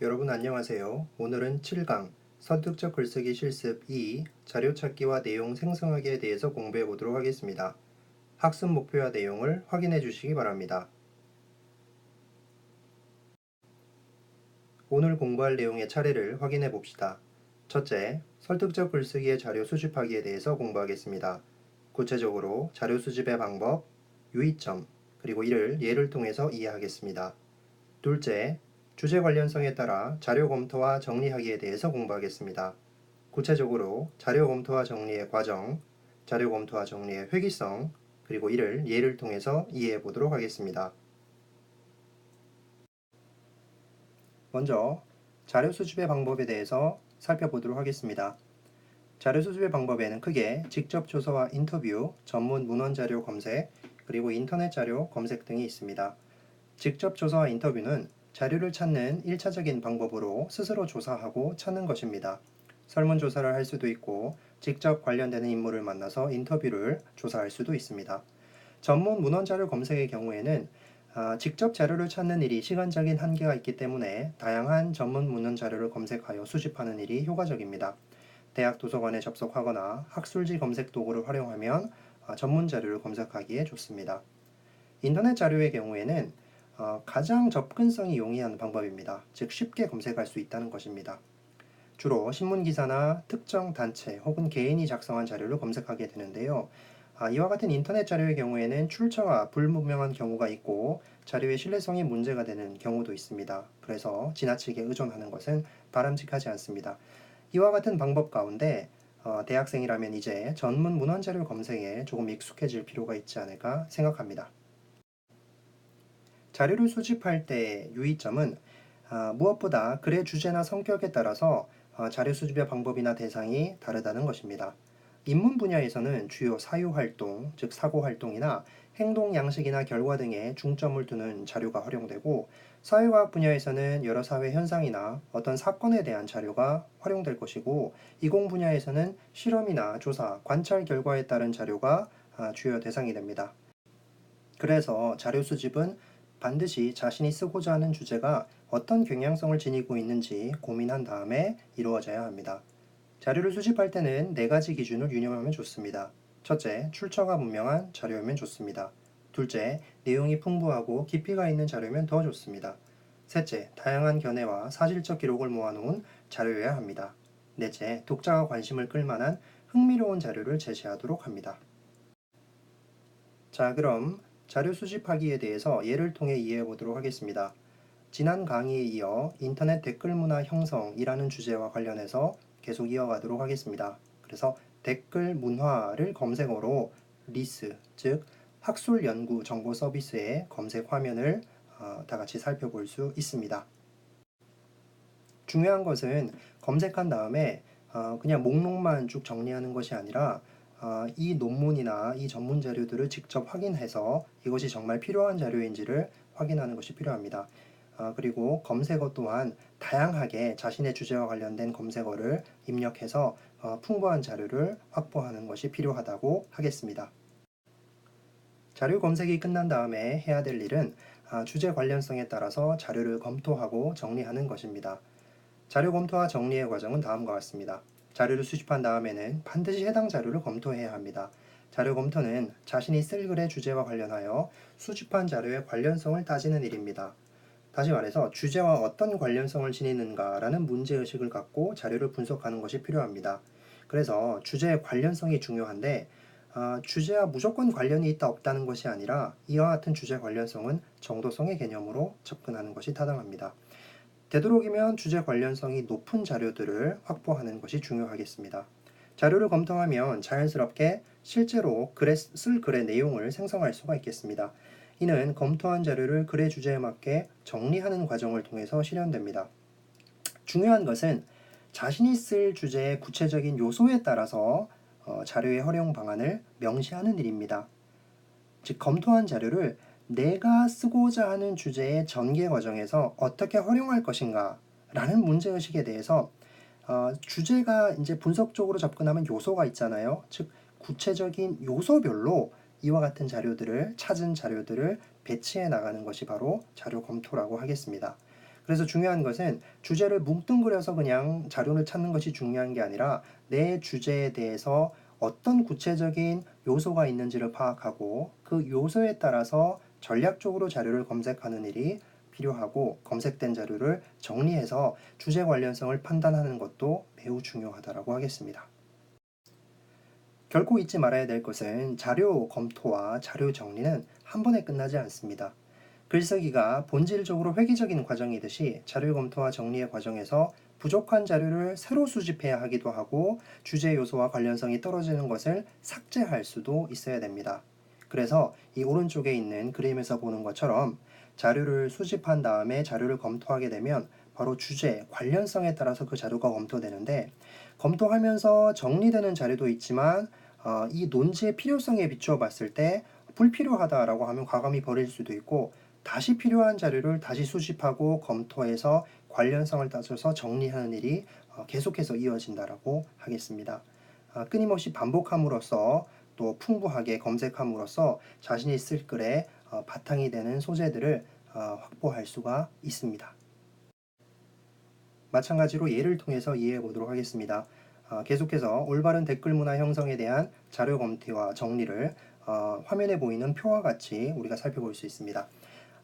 여러분 안녕하세요. 오늘은 7강 선택적 글쓰기 실습 2 자료 찾기와 내용 생성하기에 대해서 공부해 보도록 하겠습니다. 학습 목표와 내용을 확인해 주시기 바랍니다. 오늘 공부할 내용의 차례를 확인해 봅시다. 첫째, 설득적 글쓰기의 자료 수집하기에 대해서 공부하겠습니다. 구체적으로 자료 수집의 방법, 유의점, 그리고 이를 예를 통해서 이해하겠습니다. 둘째, 주제 관련성에 따라 자료 검토와 정리하기에 대해서 공부하겠습니다. 구체적으로 자료 검토와 정리의 과정, 자료 검토와 정리의 회귀성, 그리고 이를 예를 통해서 이해해 보도록 하겠습니다. 먼저 자료 수집의 방법에 대해서 살펴보도록 하겠습니다. 자료 수집의 방법에는 크게 직접 조사와 인터뷰, 전문 문헌 자료 검색, 그리고 인터넷 자료 검색 등이 있습니다. 직접 조사와 인터뷰는 자료를 찾는 1차적인 방법으로 스스로 조사하고 찾는 것입니다. 설문조사를 할 수도 있고 직접 관련되는 인물을 만나서 인터뷰를 조사할 수도 있습니다. 전문 문헌 자료 검색의 경우에는 직접 자료를 찾는 일이 시간적인 한계가 있기 때문에 다양한 전문 문헌 자료를 검색하여 수집하는 일이 효과적입니다. 대학 도서관에 접속하거나 학술지 검색 도구를 활용하면 전문 자료를 검색하기에 좋습니다. 인터넷 자료의 경우에는 가장 접근성이 용이한 방법입니다. 즉 쉽게 검색할 수 있다는 것입니다. 주로 신문기사나 특정 단체 혹은 개인이 작성한 자료를 검색하게 되는데요. 이와 같은 인터넷 자료의 경우에는 출처가 불분명한 경우가 있고 자료의 신뢰성이 문제가 되는 경우도 있습니다. 그래서 지나치게 의존하는 것은 바람직하지 않습니다. 이와 같은 방법 가운데 대학생이라면 이제 전문 문헌 자료 검색에 조금 익숙해질 필요가 있지 않을까 생각합니다. 자료를 수집할 때 유의점은 무엇보다 글의 주제나 성격에 따라서 자료 수집의 방법이나 대상이 다르다는 것입니다. 인문 분야에서는 주요 사유활동, 즉 사고활동이나 행동 양식이나 결과 등에 중점을 두는 자료가 활용되고 사회과학 분야에서는 여러 사회 현상이나 어떤 사건에 대한 자료가 활용될 것이고 이공 분야에서는 실험이나 조사, 관찰 결과에 따른 자료가 주요 대상이 됩니다. 그래서 자료 수집은 반드시 자신이 쓰고자 하는 주제가 어떤 경향성을 지니고 있는지 고민한 다음에 이루어져야 합니다. 자료를 수집할 때는 4가지 기준을 유념하면 좋습니다. 첫째, 출처가 분명한 자료이면 좋습니다. 둘째, 내용이 풍부하고 깊이가 있는 자료면 더 좋습니다. 셋째, 다양한 견해와 사실적 기록을 모아놓은 자료여야 합니다. 넷째, 독자가 관심을 끌만한 흥미로운 자료를 제시하도록 합니다. 자, 그럼 자료 수집하기에 대해서 예를 통해 이해해 보도록 하겠습니다. 지난 강의에 이어 인터넷 댓글 문화 형성이라는 주제와 관련해서 계속 이어가도록 하겠습니다. 그래서 댓글 문화를 검색어로 리스, 즉 학술 연구 정보 서비스의 검색 화면을 다 같이 살펴볼 수 있습니다. 중요한 것은 검색한 다음에 그냥 목록만 쭉 정리하는 것이 아니라 이 논문이나 이 전문 자료들을 직접 확인해서 이것이 정말 필요한 자료인지를 확인하는 것이 필요합니다. 그리고 검색어 또한 다양하게 자신의 주제와 관련된 검색어를 입력해서 풍부한 자료를 확보하는 것이 필요하다고 하겠습니다. 자료 검색이 끝난 다음에 해야 될 일은 주제 관련성에 따라서 자료를 검토하고 정리하는 것입니다. 자료 검토와 정리의 과정은 다음과 같습니다. 자료를 수집한 다음에는 반드시 해당 자료를 검토해야 합니다. 자료 검토는 자신이 쓸 글의 주제와 관련하여 수집한 자료의 관련성을 따지는 일입니다. 다시 말해서 주제와 어떤 관련성을 지니는가라는 문제의식을 갖고 자료를 분석하는 것이 필요합니다. 그래서 주제의 관련성이 중요한데 주제와 무조건 관련이 있다 없다는 것이 아니라 이와 같은 주제 관련성은 정도성의 개념으로 접근하는 것이 타당합니다. 되도록이면 주제 관련성이 높은 자료들을 확보하는 것이 중요하겠습니다. 자료를 검토하면 자연스럽게 실제로 쓸 글의 내용을 생성할 수가 있겠습니다. 이는 검토한 자료를 글의 주제에 맞게 정리하는 과정을 통해서 실현됩니다. 중요한 것은 자신이 쓸 주제의 구체적인 요소에 따라서 자료의 활용 방안을 명시하는 일입니다. 즉 검토한 자료를 내가 쓰고자 하는 주제의 전개 과정에서 어떻게 활용할 것인가 라는 문제의식에 대해서 주제가 이제 분석적으로 접근하면 요소가 있잖아요. 즉 구체적인 요소별로 이와 같은 자료들을 찾은 자료들을 배치해 나가는 것이 바로 자료 검토라고 하겠습니다. 그래서 중요한 것은 주제를 뭉뚱그려서 그냥 자료를 찾는 것이 중요한 게 아니라 내 주제에 대해서 어떤 구체적인 요소가 있는지를 파악하고 그 요소에 따라서 전략적으로 자료를 검색하는 일이 필요하고 검색된 자료를 정리해서 주제 관련성을 판단하는 것도 매우 중요하다고 하겠습니다. 결코 잊지 말아야 될 것은 자료 검토와 자료 정리는 한 번에 끝나지 않습니다. 글쓰기가 본질적으로 획기적인 과정이듯이 자료 검토와 정리의 과정에서 부족한 자료를 새로 수집해야 하기도 하고 주제 요소와 관련성이 떨어지는 것을 삭제할 수도 있어야 됩니다. 그래서 이 오른쪽에 있는 그림에서 보는 것처럼 자료를 수집한 다음에 자료를 검토하게 되면 바로 주제, 관련성에 따라서 그 자료가 검토되는데 검토하면서 정리되는 자료도 있지만 이 논지의 필요성에 비추어 봤을 때 불필요하다라고 하면 과감히 버릴 수도 있고 다시 필요한 자료를 다시 수집하고 검토해서 관련성을 따져서 정리하는 일이 계속해서 이어진다라고 하겠습니다. 끊임없이 반복함으로써 또 풍부하게 검색함으로써 자신이 쓸 글에 바탕이 되는 소재들을 확보할 수가 있습니다. 마찬가지로 예를 통해서 이해해 보도록 하겠습니다. 계속해서 올바른 댓글 문화 형성에 대한 자료 검토와 정리를 화면에 보이는 표와 같이 우리가 살펴볼 수 있습니다.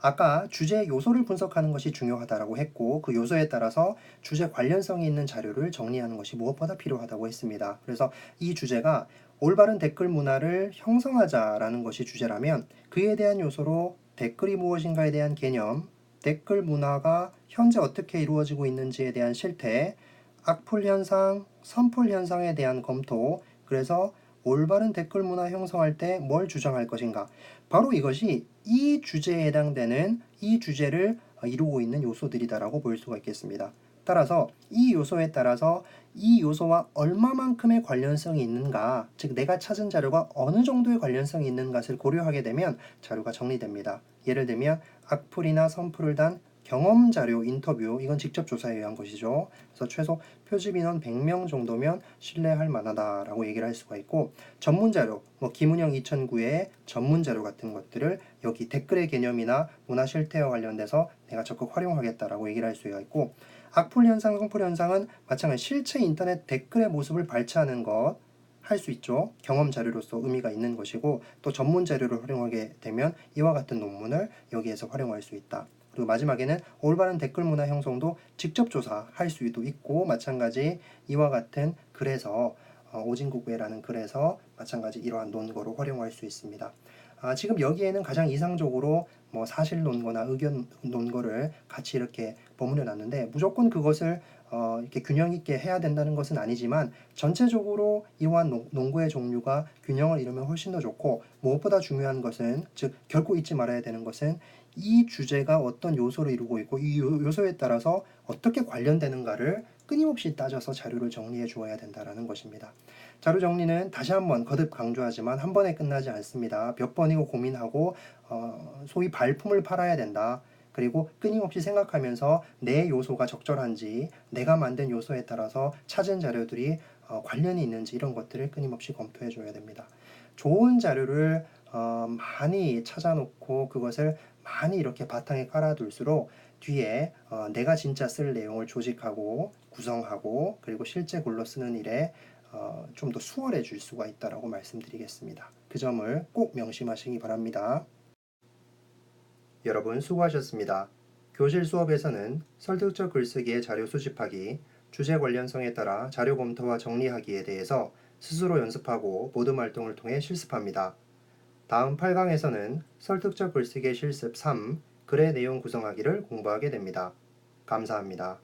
아까 주제 요소를 분석하는 것이 중요하다고 했고 그 요소에 따라서 주제 관련성이 있는 자료를 정리하는 것이 무엇보다 필요하다고 했습니다. 그래서 이 주제가 올바른 댓글 문화를 형성하자라는 것이 주제라면 그에 대한 요소로 댓글이 무엇인가에 대한 개념, 댓글 문화가 현재 어떻게 이루어지고 있는지에 대한 실태, 악플 현상, 선플 현상에 대한 검토, 그래서 올바른 댓글 문화 형성할 때 뭘 주장할 것인가. 바로 이것이 이 주제에 해당되는 이 주제를 이루고 있는 요소들이다라고 볼 수가 있겠습니다. 따라서 이 요소에 따라서 이 요소와 얼마만큼의 관련성이 있는가, 즉 내가 찾은 자료가 어느 정도의 관련성이 있는 것을 고려하게 되면 자료가 정리됩니다. 예를 들면 악플이나 선플을 단 경험 자료 인터뷰, 이건 직접 조사에 의한 것이죠. 그래서 최소 표집 인원 100명 정도면 신뢰할 만하다라고 얘기를 할 수가 있고 전문 자료, 김은영 2009의 전문 자료 같은 것들을 여기 댓글의 개념이나 문화 실태와 관련돼서 내가 적극 활용하겠다라고 얘기를 할 수가 있고 악플 현상, 성플 현상은 마찬가지 실제 인터넷 댓글의 모습을 발췌하는 것 할 수 있죠. 경험 자료로서 의미가 있는 것이고 또 전문 자료를 활용하게 되면 이와 같은 논문을 여기에서 활용할 수 있다. 그리고 마지막에는 올바른 댓글 문화 형성도 직접 조사할 수도 있고 마찬가지 이와 같은 글에서 오진국외라는 글에서 마찬가지 이러한 논거로 활용할 수 있습니다. 지금 여기에는 가장 이상적으로 사실 논거나 의견 논거를 같이 이렇게 버무려 놨는데 무조건 그것을 이렇게 균형 있게 해야 된다는 것은 아니지만 전체적으로 이러한 논거의 종류가 균형을 이루면 훨씬 더 좋고 무엇보다 중요한 것은 즉 결코 잊지 말아야 되는 것은 이 주제가 어떤 요소를 이루고 있고 이 요소에 따라서 어떻게 관련되는가를 끊임없이 따져서 자료를 정리해 주어야 된다는 것입니다. 자료 정리는 다시 한번 거듭 강조하지만 한 번에 끝나지 않습니다. 몇 번이고 고민하고 소위 발품을 팔아야 된다. 그리고 끊임없이 생각하면서 내 요소가 적절한지 내가 만든 요소에 따라서 찾은 자료들이 관련이 있는지 이런 것들을 끊임없이 검토해 줘야 됩니다. 좋은 자료를 많이 찾아놓고 그것을 많이 이렇게 바탕에 깔아둘수록 뒤에 내가 진짜 쓸 내용을 조직하고 구성하고 그리고 실제 글로 쓰는 일에 좀 더 수월해질 수가 있다라고 말씀드리겠습니다. 그 점을 꼭 명심하시기 바랍니다. 여러분 수고하셨습니다. 교실 수업에서는 설득적 글쓰기의 자료 수집하기, 주제 관련성에 따라 자료 검토와 정리하기에 대해서 스스로 연습하고 모든 활동을 통해 실습합니다. 다음 8강에서는 설득적 글쓰기의 실습 3, 글의 내용 구성하기를 공부하게 됩니다. 감사합니다.